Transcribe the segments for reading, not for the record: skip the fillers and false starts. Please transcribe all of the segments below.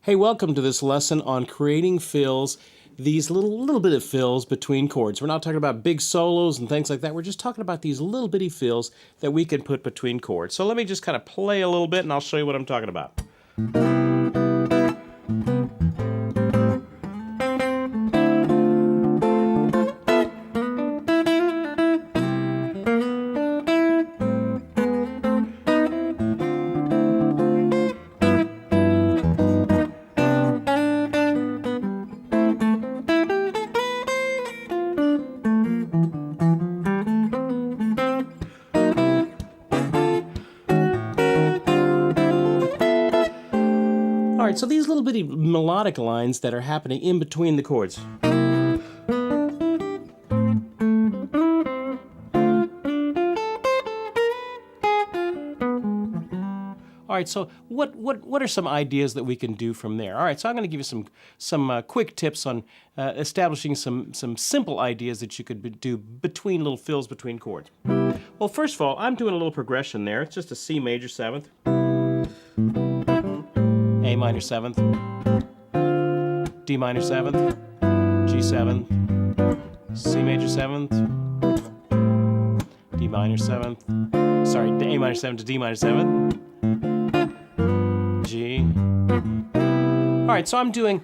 Hey, welcome to this lesson on creating fills, these little bit of fills between chords. We're not talking about big solos and things like that. We're just talking about these little bitty fills that we can put between chords. So let me just kind of play a little bit and I'll show you what I'm talking about. All right, so these little bitty melodic lines that are happening in between the chords. All right, so what are some ideas that we can do from there? All right, so I'm going to give you some quick tips on establishing some simple ideas that you could do between little fills between chords. Well, first of all, I'm doing a little progression there. It's just a C major 7th. A minor 7th, D minor 7th, G7, C major 7th, D minor 7th, sorry, A minor 7th to D minor 7th, G. All right, so I'm doing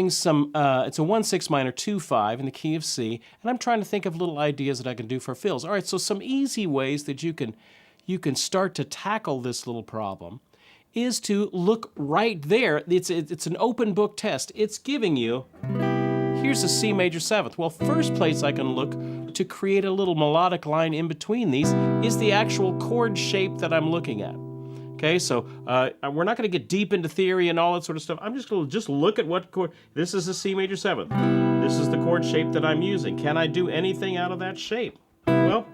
some, it's a 1-6 minor 2-5 in the key of C, and I'm trying to think of little ideas that I can do for fills. All right, so some easy ways that you can start to tackle this little problem is to look right there. It's an open book test. It's giving you, here's a C major 7th. Well, first place I can look to create a little melodic line in between these is the actual chord shape that I'm looking at. Okay, so we're not going to get deep into theory and all that sort of stuff. I'm just going to look at what chord. This is a C major 7th. This is the chord shape that I'm using. Can I do anything out of that shape? Well,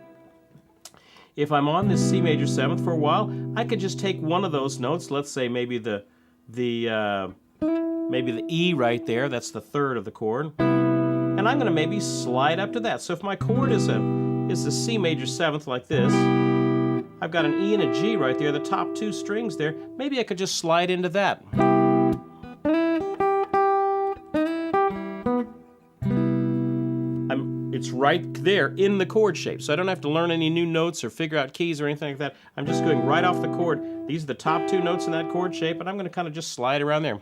if I'm on this C major 7th for a while, I could just take one of those notes. Let's say maybe the E right there. That's the 3rd of the chord, and I'm going to maybe slide up to that. So if my chord is a C major 7th like this, I've got an E and a G right there. The top 2 strings there. Maybe I could just slide into that. It's right there in the chord shape, so I don't have to learn any new notes or figure out keys or anything like that. I'm just going right off the chord. These are the top 2 notes in that chord shape, and I'm going to kind of just slide around there.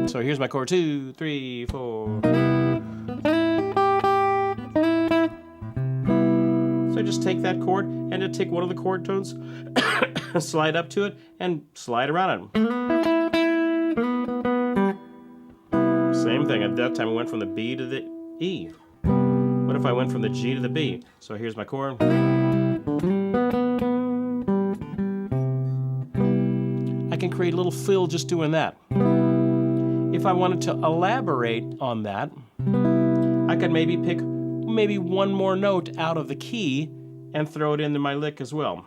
So here's my chord, 2, 3, 4. So I just take that chord and to take one of the chord tones, slide up to it, and slide around it. Same thing. At that time, I went from the B to the E. What if I went from the G to the B? So here's my chord. I can create a little fill just doing that. If I wanted to elaborate on that, I could maybe pick one more note out of the key and throw it into my lick as well.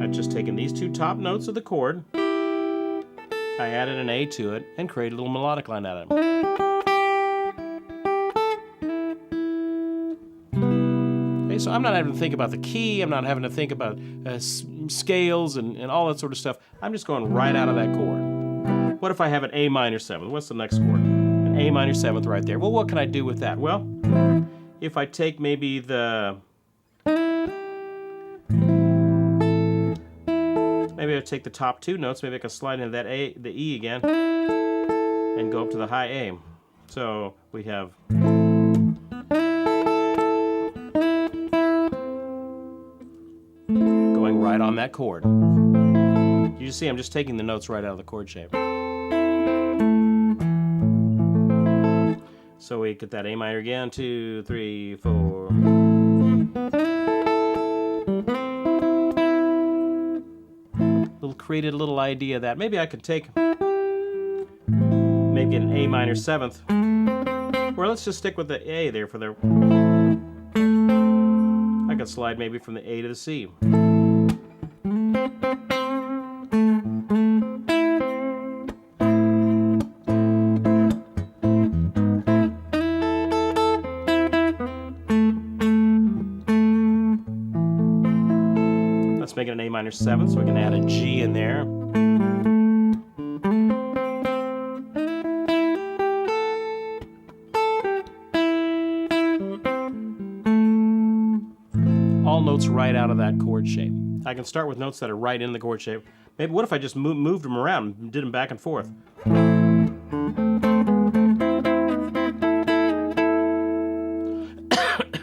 I've just taken these 2 top notes of the chord, I added an A to it, and created a little melodic line out of it. Okay, so I'm not having to think about the key, I'm not having to think about scales and all that sort of stuff. I'm just going right out of that chord. What if I have an A minor 7th? What's the next chord? An A minor 7th right there. Well, what can I do with that? Well, if I take maybe maybe I take the top 2 notes, maybe I can slide into that the E again, and go up to the high A. So we have going right on that chord. You see, I'm just taking the notes right out of the chord shape. So we get that A minor again, 2, 3, 4. Created a little idea that maybe I could take maybe an A minor 7th, or let's just stick with the A there for the. I could slide maybe from the A to the C. let's make it an A minor 7, so we can add a G in there. All notes right out of that chord shape. I can start with notes that are right in the chord shape. Maybe what if I just moved them around and did them back and forth?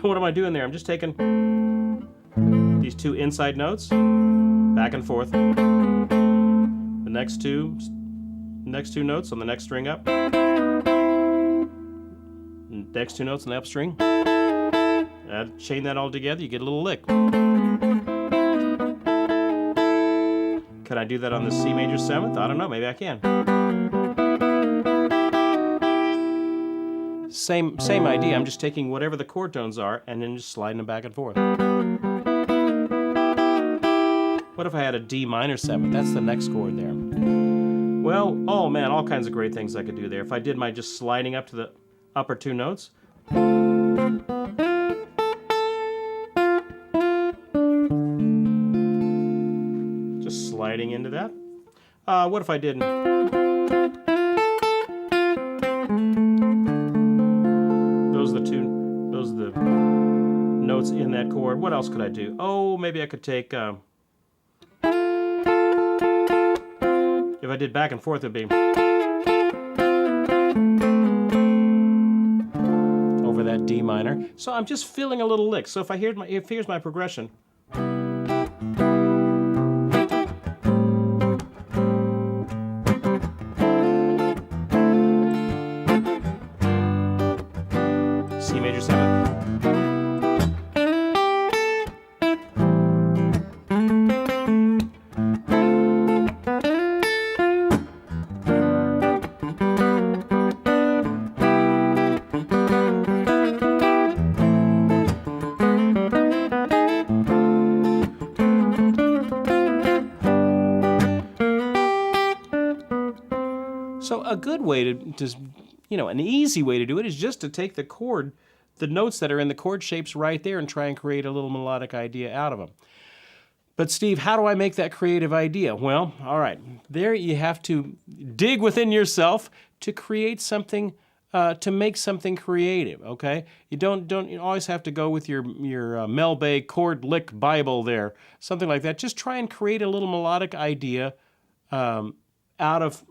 What am I doing there? I'm just taking these two inside notes, back and forth. The next two notes on the next string up. Next two notes on the up string. Chain that all together, you get a little lick. Can I do that on the C major 7th? I don't know, maybe I can. Same idea, I'm just taking whatever the chord tones are and then just sliding them back and forth. What if I had a D minor 7th? That's the next chord there. Well, oh man, all kinds of great things I could do there. If I did my just sliding up to the upper two notes. Just sliding into that. What if I didn't? Those are the notes in that chord. What else could I do? Oh, maybe I could take, if I did back and forth, it'd be over that D minor. So I'm just feeling a little lick. So if here's my progression. C major 7th. So a good way to an easy way to do it is just to take the notes that are in the chord shapes right there and try and create a little melodic idea out of them. But Steve, how do I make that creative idea? Well, all right, there you have to dig within yourself to create something, to make something creative, okay? You don't always have to go with your Mel Bay chord lick Bible there, something like that. Just try and create a little melodic idea out of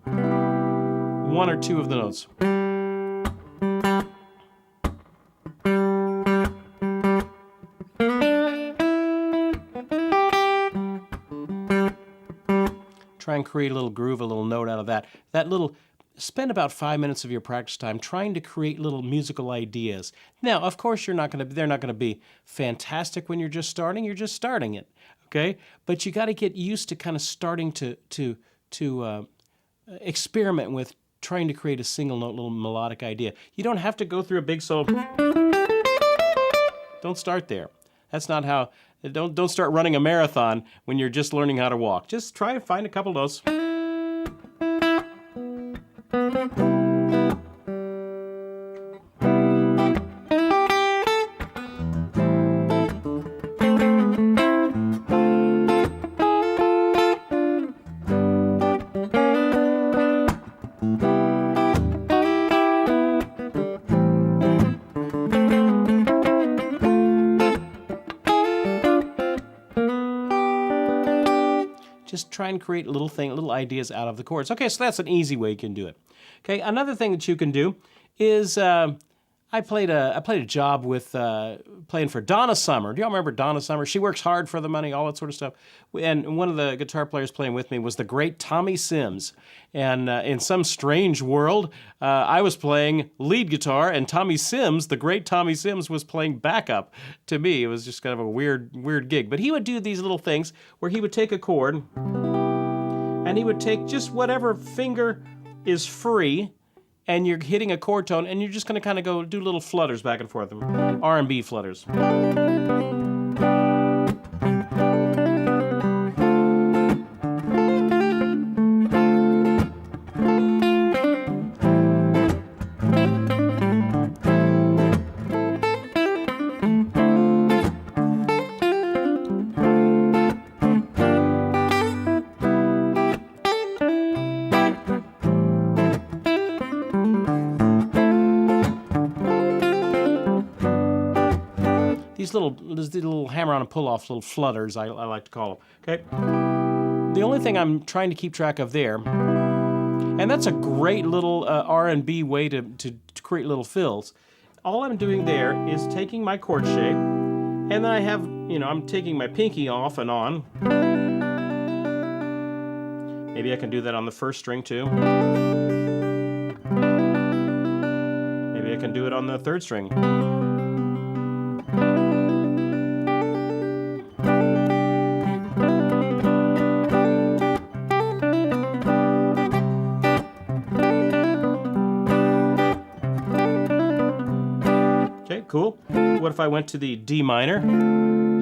one or two of the notes. Try and create a little groove, a little note out of that. Spend about 5 minutes of your practice time trying to create little musical ideas. Now, of course, they're not going to be fantastic when you're just starting. You're just starting it, okay? But you got to get used to kind of starting to experiment with trying to create a single note, little melodic idea. You don't have to go through a big solo. Don't start there. That's not how. Don't start running a marathon when you're just learning how to walk. Just try and find a couple notes. Just try and create little ideas out of the chords. Okay, so that's an easy way you can do it. Okay, another thing that you can do is I played a job with playing for Donna Summer. Do y'all remember Donna Summer? She works hard for the money, all that sort of stuff. And one of the guitar players playing with me was the great Tommy Sims. And in some strange world, I was playing lead guitar, and Tommy Sims, the great Tommy Sims, was playing backup to me. It was just kind of a weird gig. But he would do these little things where he would take a chord, and he would take just whatever finger is free, and you're hitting a chord tone, and you're just going to kind of go do little flutters back and forth, R&B flutters. these little hammer-on and pull-off little flutters, I like to call them. Okay. The only thing I'm trying to keep track of there, and that's a great little R&B way to create little fills. All I'm doing there is taking my chord shape, and then I have, I'm taking my pinky off and on. Maybe I can do that on the first string too. Maybe I can do it on the third string. Okay, cool. What if I went to the D minor?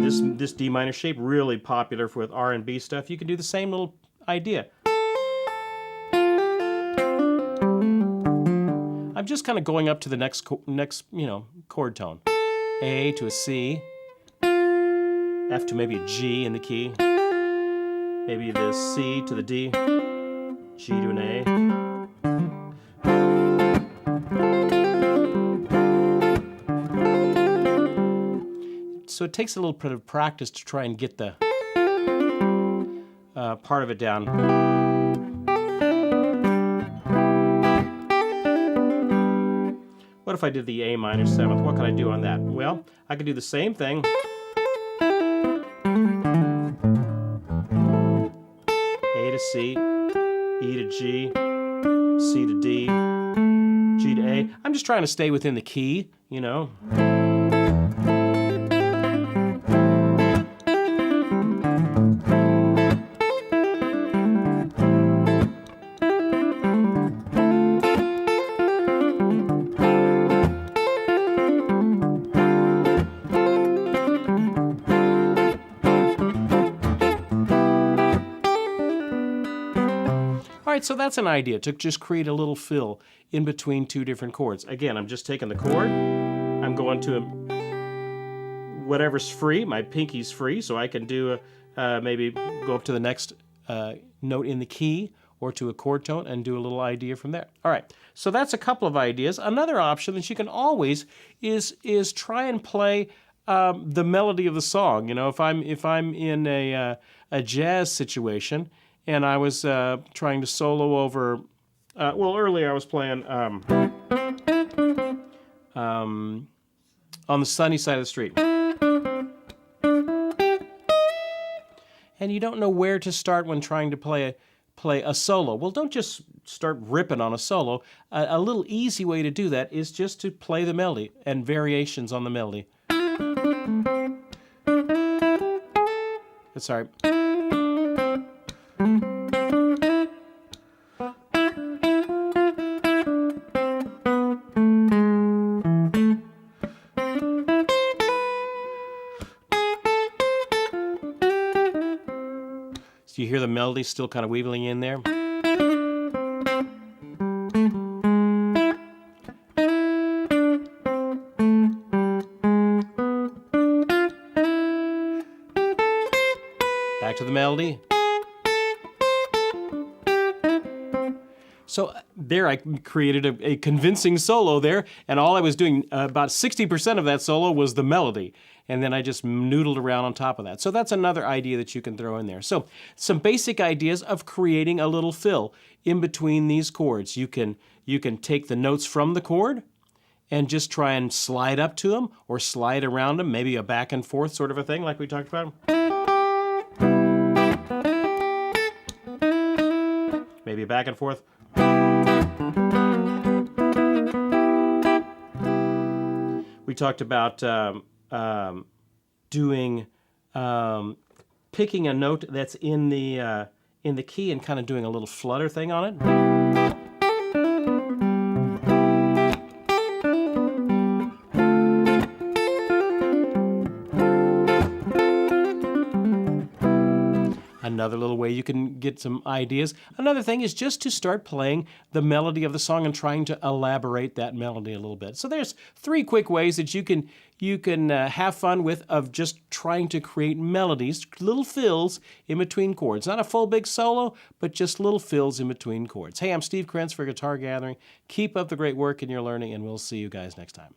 This D minor shape, really popular with R&B stuff. You can do the same little idea. I'm just kind of going up to the next chord tone. A to a C, F to maybe a G in the key, maybe the C to the D, G to an A. So it takes a little bit of practice to try and get the part of it down. What if I did the A minor 7th? What could I do on that? Well, I could do the same thing. A to C, E to G, C to D, G to A. I'm just trying to stay within the key, All right, so that's an idea, to just create a little fill in between two different chords. Again, I'm just taking the chord, I'm going to whatever's free, my pinky's free, so I can do maybe go up to the next note in the key or to a chord tone and do a little idea from there. All right, so that's a couple of ideas. Another option that you can always is try and play the melody of the song. If I'm in a jazz situation, and I was trying to solo over, earlier I was playing on the sunny side of the street. And you don't know where to start when trying to play a solo. Well, don't just start ripping on a solo. A little easy way to do that is just to play the melody and variations on the melody. Sorry. So you hear the melody still kind of weaving in there? Back to the melody. So there I created a convincing solo there, and all I was doing, about 60% of that solo was the melody. And then I just noodled around on top of that. So that's another idea that you can throw in there. So some basic ideas of creating a little fill in between these chords. You can take the notes from the chord and just try and slide up to them or slide around them, maybe a back and forth sort of a thing like we talked about. Maybe a back and forth. We talked about picking a note that's in the key and kind of doing a little flutter thing on it. Another little way you can get some ideas. Another thing is just to start playing the melody of the song and trying to elaborate that melody a little bit. So there's 3 quick ways that you can have fun with of just trying to create melodies, little fills in between chords. Not a full big solo, but just little fills in between chords. Hey, I'm Steve Krenz for Guitar Gathering. Keep up the great work in your learning, and we'll see you guys next time.